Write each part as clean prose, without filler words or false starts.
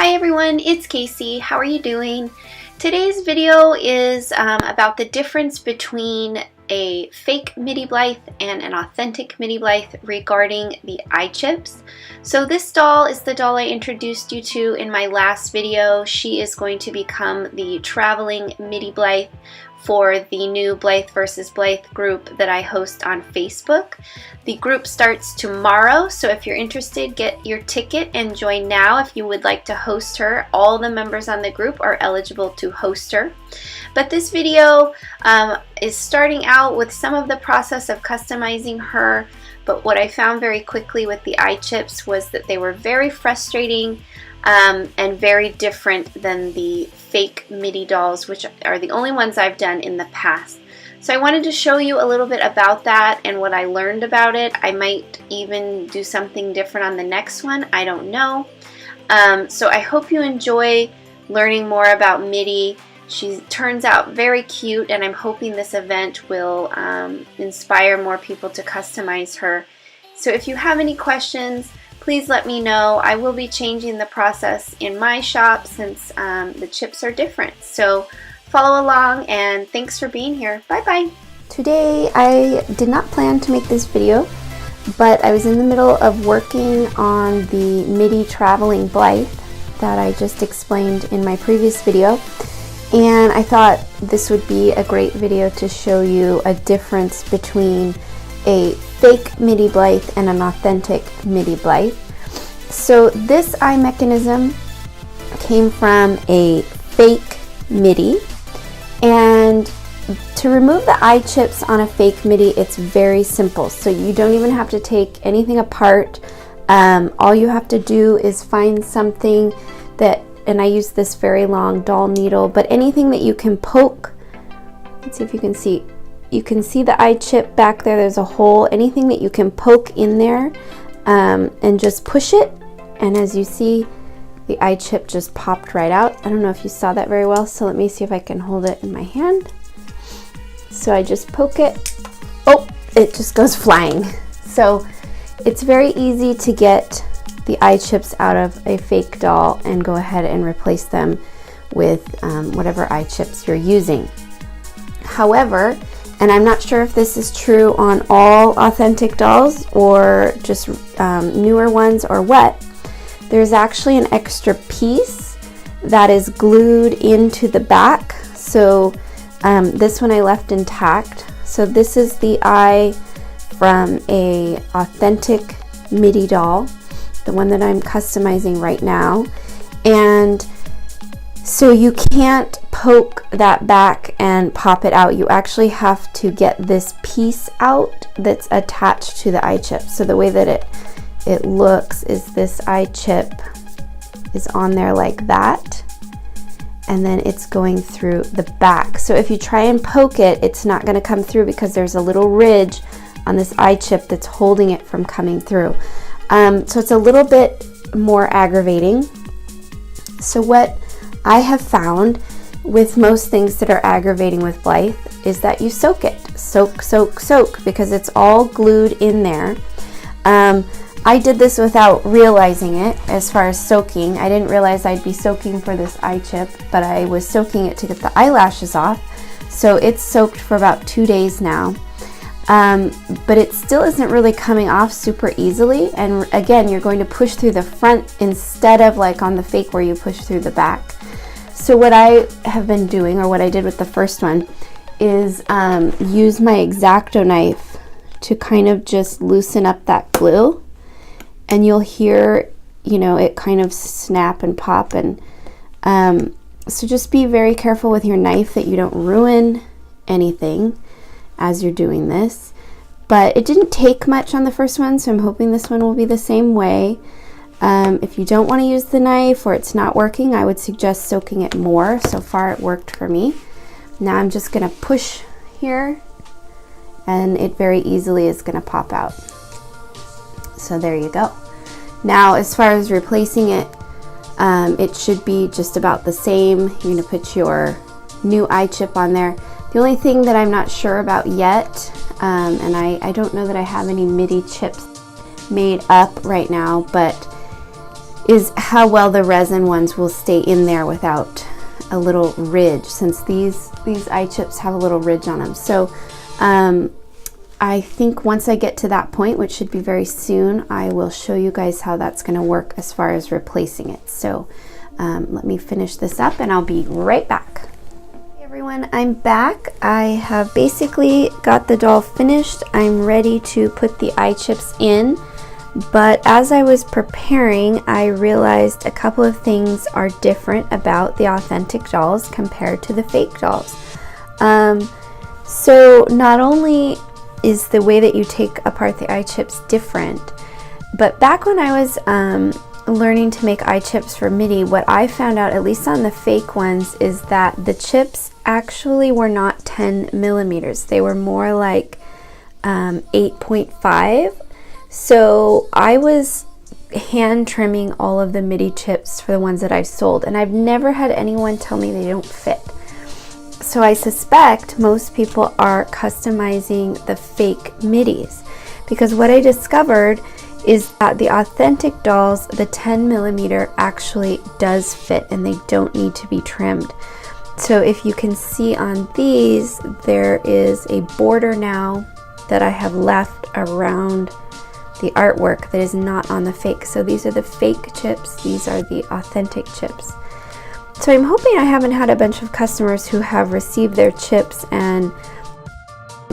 Hi everyone, it's Casey. How are you doing? Today's video is about the difference between a fake Middie Blythe and an authentic Middie Blythe regarding the eye chips. So this doll is the doll I introduced you to in my last video. She is going to become the traveling Middie Blythe for the new Blythe vs. Blythe group that I host on Facebook. The group starts tomorrow, so if you're interested, get your ticket and join now if you would like to host her. All the members on the group are eligible to host her. But this video is starting out with some of the process of customizing her, but what I found very quickly with the eye chips was that they were very frustrating and very different than the fake Middie dolls, which are the only ones I've done in the past. So I wanted to show you a little bit about that and what I learned about it. I might even do something different on the next one. I don't know. So I hope you enjoy learning more about Middie. She turns out very cute, and I'm hoping this event will inspire more people to customize her. So if you have any questions, please let me know. I will be changing the process in my shop since the chips are different. So follow along, and thanks for being here. Bye bye. Today I did not plan to make this video, but I was in the middle of working on the Middie traveling Blythe that I just explained in my previous video, and I thought this would be a great video to show you a difference between a fake Middie Blythe and an authentic Middie Blythe. So this eye mechanism came from a fake Middie, and to remove the eye chips on a fake Middie, it's very simple. So you don't even have to take anything apart. All you have to do is find something that, and I use this very long doll needle, but anything that you can poke. Let's see if you can see. You can see the eye chip back there. There's a hole. Anything that you can poke in there and just push it. And as you see, the eye chip just popped right out. I don't know if you saw that very well, so let me see if I can hold it in my hand. So I just poke it. Oh, it just goes flying. So it's very easy to get the eye chips out of a fake doll and go ahead and replace them with whatever eye chips you're using. However, and I'm not sure if this is true on all authentic dolls or just newer ones or what, there's actually an extra piece that is glued into the back. So this one I left intact. So this is the eye from a authentic Middie doll, the one that I'm customizing right now. And so you can't poke that back and pop it out. You actually have to get this piece out that's attached to the eye chip. So the way that it looks is this eye chip is on there like that, and then it's going through the back. So if you try and poke it, it's not going to come through because there's a little ridge on this eye chip that's holding it from coming through. So it's a little bit more aggravating. So what I have found with most things that are aggravating with Blythe is that you soak it. Soak, soak, soak, because it's all glued in there. I did this without realizing it as far as soaking. I didn't realize I'd be soaking for this eye chip, but I was soaking it to get the eyelashes off. So it's soaked for about 2 days now. But it still isn't really coming off super easily. And again, you're going to push through the front instead of like on the fake where you push through the back. So what I have been doing, or what I did with the first one, is use my X-Acto knife to kind of just loosen up that glue. And you'll hear, you know, it kind of snap and pop. And so just be very careful with your knife that you don't ruin anything as you're doing this. But it didn't take much on the first one, so I'm hoping this one will be the same way. If you don't want to use the knife or it's not working, I would suggest soaking it more. So far it worked for me. Now I'm just going to push here, and it very easily is going to pop out. So there you go. Now as far as replacing it, it should be just about the same. You're going to put your new eye chip on there. The only thing that I'm not sure about yet, and I don't know that I have any Middie chips made up right now, but is how well the resin ones will stay in there without a little ridge, since these eye chips have a little ridge on them. So I think once I get to that point, which should be very soon, I will show you guys how that's going to work as far as replacing it. So let me finish this up and I'll be right back. Hey everyone, I'm back. I have basically got the doll finished. I'm ready to put the eye chips in, but as I was preparing, I realized a couple of things are different about the authentic dolls compared to the fake dolls. So not only is the way that you take apart the eye chips different, but back when I was learning to make eye chips for Middie, what I found out, at least on the fake ones, is that the chips actually were not 10 millimeters. They were more like 8.5. So I was hand trimming all of the Middie chips for the ones that I've sold, and I've never had anyone tell me they don't fit. So I suspect most people are customizing the fake Middies, because what I discovered is that the authentic dolls, the 10 millimeter actually does fit and they don't need to be trimmed. So if you can see on these, there is a border now that I have left around the artwork that is not on the fake. So these are the fake chips, these are the authentic chips. So I'm hoping I haven't had a bunch of customers who have received their chips and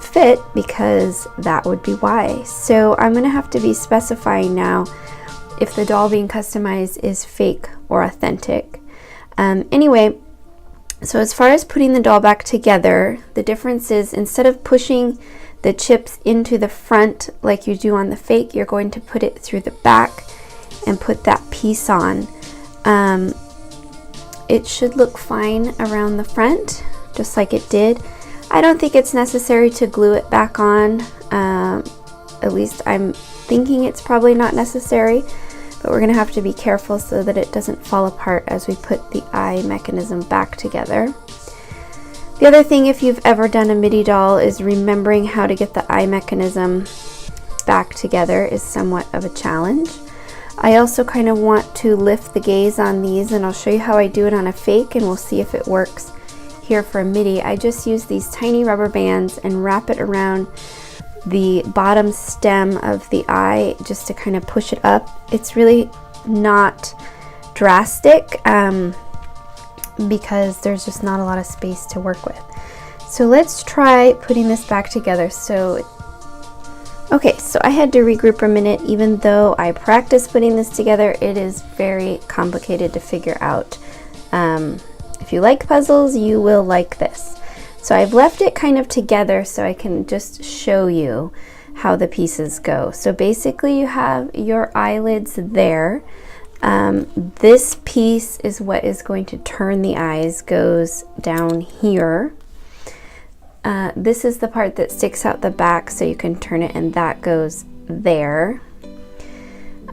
fit, because that would be why. So I'm going to have to be specifying now if the doll being customized is fake or authentic. Anyway, so as far as putting the doll back together, the difference is, instead of pushing the chips into the front like you do on the fake, you're going to put it through the back and put that piece on. It should look fine around the front, just like it did. I don't think it's necessary to glue it back on. At least I'm thinking it's probably not necessary, but we're gonna have to be careful so that it doesn't fall apart as we put the eye mechanism back together. The other thing, if you've ever done a Middie doll, is remembering how to get the eye mechanism back together is somewhat of a challenge. I also kind of want to lift the gaze on these, and I'll show you how I do it on a fake, and we'll see if it works here for a Middie. I just use these tiny rubber bands and wrap it around the bottom stem of the eye just to kind of push it up. It's really not drastic because there's just not a lot of space to work with. So let's try putting this back together. Okay, so I had to regroup a minute. Even though I practiced putting this together, it is very complicated to figure out. If you like puzzles, you will like this. So I've left it kind of together so I can just show you how the pieces go. So basically you have your eyelids there. This piece is what is going to turn the eyes, goes down here. This is the part that sticks out the back so you can turn it, and that goes there.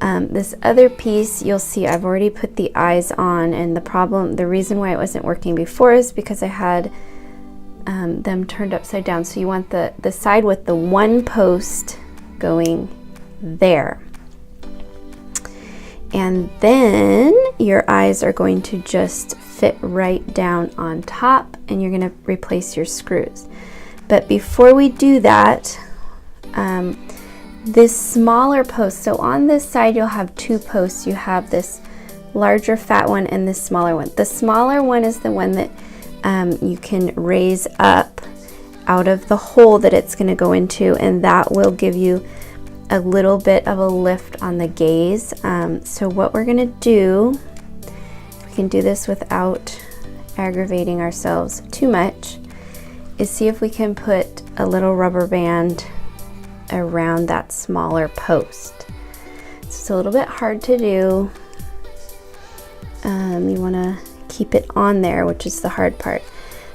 This other piece, you'll see I've already put the eyes on, and the reason why it wasn't working before is because I had them turned upside down. So you want the side with the one post going there. And then your eyes are going to just fit right down on top, and you're going to replace your screws. But before we do that, this smaller post, so on this side you'll have two posts. You have this larger fat one and this smaller one. The smaller one is the one that you can raise up out of the hole that it's going to go into, and that will give you a little bit of a lift on the gaze. So what we're going to do, we can do this without aggravating ourselves too much, is see if we can put a little rubber band around that smaller post. So it's a little bit hard to do. You want to keep it on there, which is the hard part.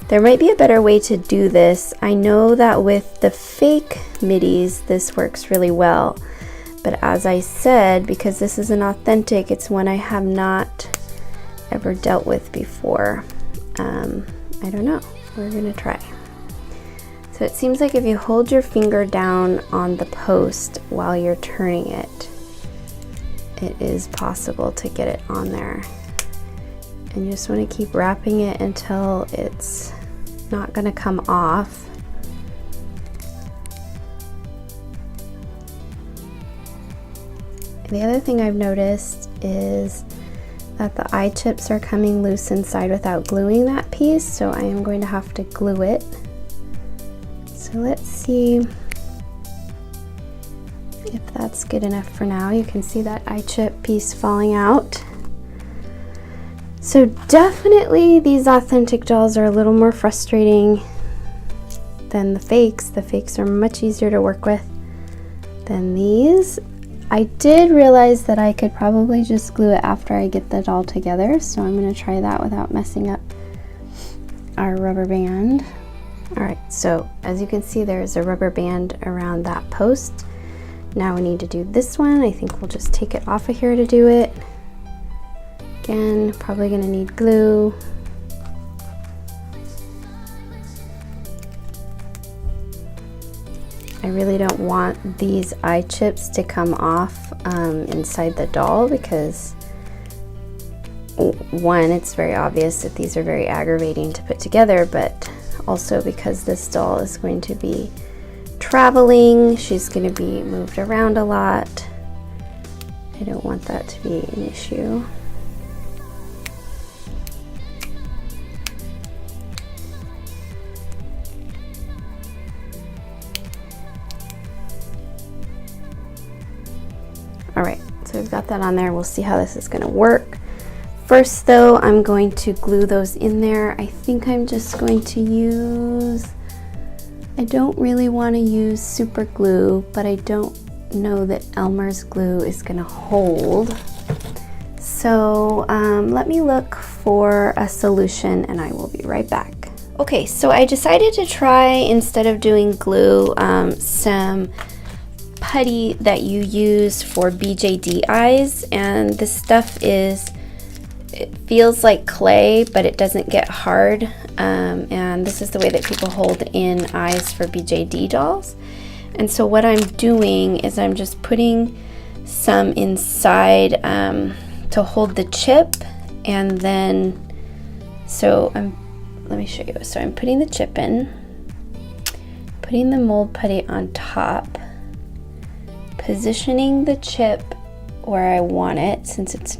There might be a better way to do this. I know that with the fake Middies this works really well, but as I said, because this is an authentic, it's one I have not ever dealt with before. I don't know, we're gonna try. So it seems like if you hold your finger down on the post while you're turning it, it is possible to get it on there. And you just want to keep wrapping it until it's not going to come off. The other thing I've noticed is that the eye chips are coming loose inside without gluing that piece, so I am going to have to glue it. So let's see if that's good enough for now. You can see that eye chip piece falling out. So definitely these authentic dolls are a little more frustrating than the fakes. The fakes are much easier to work with than these. I did realize that I could probably just glue it after I get the doll together, so I'm going to try that without messing up our rubber band. Alright, so as you can see, there's a rubber band around that post. Now we need to do this one. I think we'll just take it off of here to do it. Again, probably going to need glue. I really don't want these eye chips to come off inside the doll because one, it's very obvious that these are very aggravating to put together, but also because this doll is going to be traveling, she's going to be moved around a lot. I don't want that to be an issue. Alright, so we've got that on there. We'll see how this is going to work. First though, I'm going to glue those in there. I think I'm just going to use, I don't really want to use super glue, but I don't know that Elmer's glue is going to hold. So let me look for a solution and I will be right back. Okay, so I decided to try, instead of doing glue, some putty that you use for BJD eyes, and this stuff is, it feels like clay but it doesn't get hard, and this is the way that people hold in eyes for BJD dolls. And so what I'm doing is I'm just putting some inside to hold the chip, and then let me show you. So I'm putting the chip in, putting the mold putty on top, positioning the chip where I want it, since it's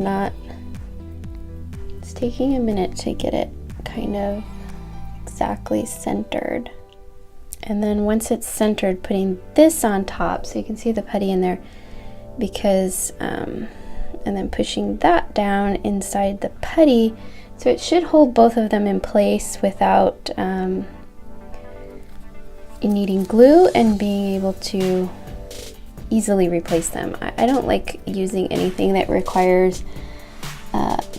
taking a minute to get it kind of exactly centered. And then once it's centered, putting this on top so you can see the putty in there, because and then pushing that down inside the putty so it should hold both of them in place without needing glue and being able to easily replace them. I don't like using anything that requires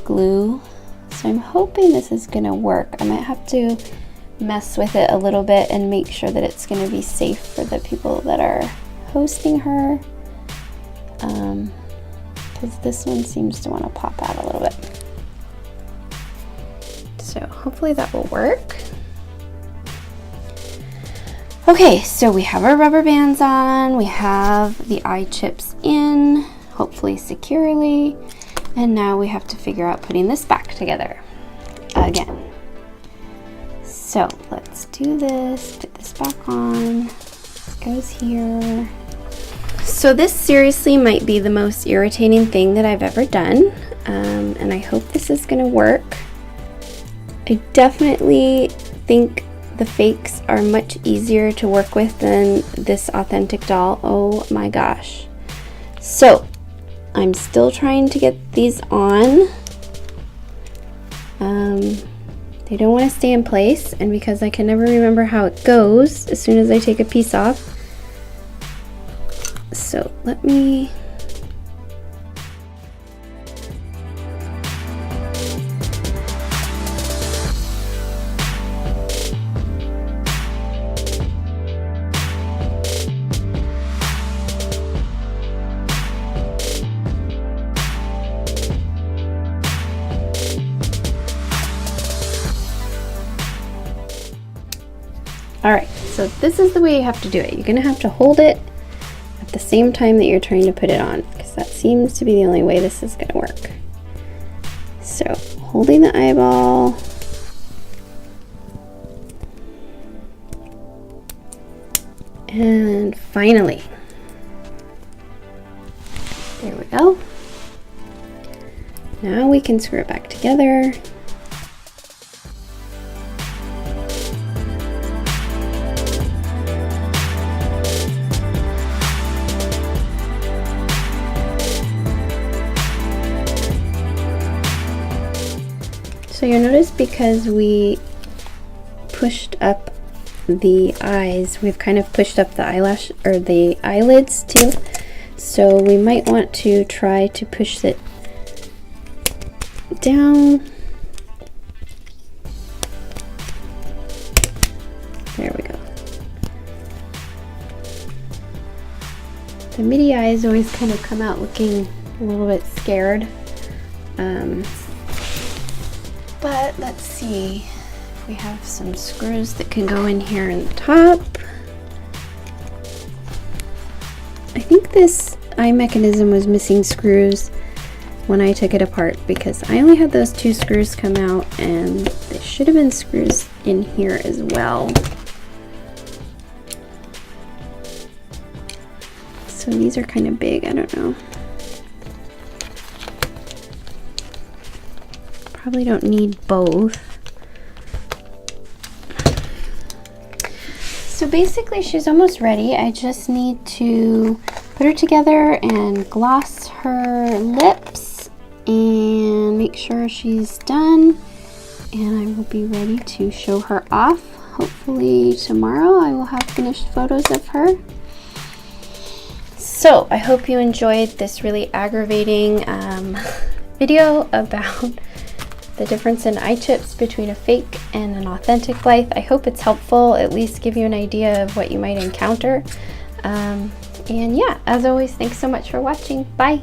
glue, so I'm hoping this is gonna work. I might have to mess with it a little bit and make sure that it's gonna be safe for the people that are hosting her, because this one seems to want to pop out a little bit. So hopefully that will work. Okay, so we have our rubber bands on, we have the eye chips in, hopefully securely, and now we have to figure out putting this back together again. So let's do this, put this back on, this goes here. So this seriously might be the most irritating thing that I've ever done, and I hope this is gonna work. I definitely think the fakes are much easier to work with than this authentic doll. Oh my gosh. So I'm still trying to get these on. They don't want to stay in place, and because I can never remember how it goes as soon as I take a piece off. So let me Alright, so this is the way you have to do it. You're going to have to hold it at the same time that you're trying to put it on, because because that seems to be the only way this is going to work. So, holding the eyeball. And finally. There we go. Now we can screw it back together. So you'll notice because we pushed up the eyes, we've kind of pushed up the eyelash or the eyelids too. So we might want to try to push it down. There we go. The Middie eyes always kind of come out looking a little bit scared. But let's see if we have some screws that can go in here in the top. I think this eye mechanism was missing screws when I took it apart because I only had those 2 screws come out, and there should have been screws in here as well. So these are kind of big, I don't know. Probably don't need both. So basically she's almost ready. I just need to put her together and gloss her lips and make sure she's done, and I will be ready to show her off. Hopefully tomorrow I will have finished photos of her. So I hope you enjoyed this really aggravating video about the difference in eye chips between a fake and an authentic Blythe. I hope it's helpful, at least give you an idea of what you might encounter. And yeah, as always, thanks so much for watching. Bye!